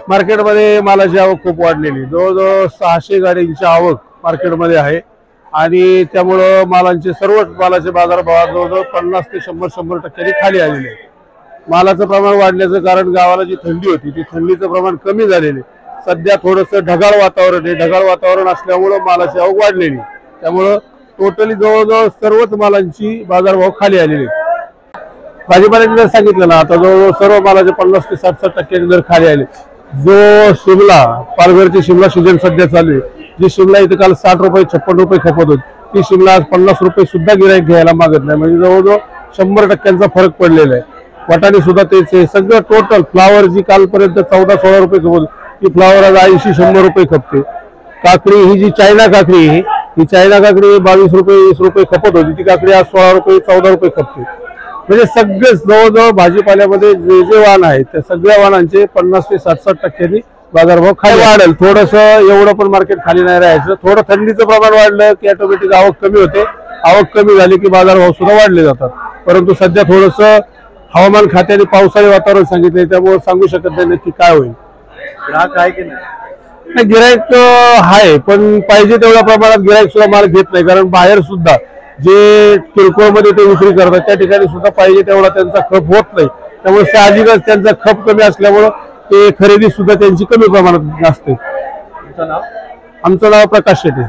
मार्केटमध्ये मालाची आवक खूप वाढलेली, जवळजवळ 600 गाड्यांची आवक मार्केटमध्ये आहे आणि त्यामुळं मालांचे सर्वच मालाचे बाजारभाव जवळजवळ 50 ते 100% खाली आलेले आहे। मालाचं प्रमाण वाढल्याचं कारण गावाला जी थंडी होती ती थंडीचं प्रमाण कमी झालेले, सध्या थोडंसं ढगाळ वातावरण आहे, ढगाळ वातावरण असल्यामुळं मालाची आवक वाढलेली, त्यामुळं टोटली जवळजवळ सर्वच मालांची बाजारभाव खाली आलेले। भाजीपाल्याने जर सांगितलं ना, आता जवळजवळ सर्व मालाचे 50 ते 60% दर खाली आले। जो शिमला पालघरची शिमला सीजन सध्या चालू आहे, जी शिमला इथे काल 60 रुपये 56 रुपये खपत होती, ती शिमला आज 50 रुपये सुद्धा गिराईक घ्यायला मागत नाही, म्हणजे जवळजवळ 100%चा फरक पडलेला आहे। वाटाणे सुद्धा तेच आहे, सगळं टोटल फ्लावर जी कालपर्यंत 14-16 रुपये खपत होती ती फ्लावर आज 80-100 रुपये खपते। काकडी ही जी चायना काकडी आहे, ही चायना काकडी 22 रुपये 20 रुपये खपत होती, ती काकडी आज 16 रुपये 14 रुपये खपते। म्हणजे सगळे जवळजवळ भाजीपाल्यामध्ये जे जे वाहन आहेत त्या सगळ्या वाहनांचे 50 ते 60% बाजारभाव खाली वाढेल। थोडंसं एवढं पण मार्केट खाली नाही राहायचं, थोडं थंडीचं प्रमाण वाढलं की ऑटोमॅटिक आवक कमी होते, आवक कमी झाली की बाजारभाव सुद्धा वाढले जातात। परंतु सध्या थोडंसं हवामान खात्याने पावसाळी वातावरण सांगितले, त्यामुळे सांगू शकत नाही नक्की काय होईल। ग्राहक आहे की नाही? गिराईक आहे, पण पाहिजे तेवढ्या प्रमाणात गिराईक सुद्धा माल घेत नाही, कारण बाहेर सुद्धा जे किरकोळ मध्ये ते विक्री करतात त्या ठिकाणी सुद्धा पाहिजे तेवढा त्यांचा खप होत नाही, त्यामुळे साहजिकच त्यांचा खप कमी असल्यामुळे ते खरेदी सुद्धा त्यांची कमी प्रमाणात असते। तुमचं नाव? आमचं नाव प्रकाश शेटे।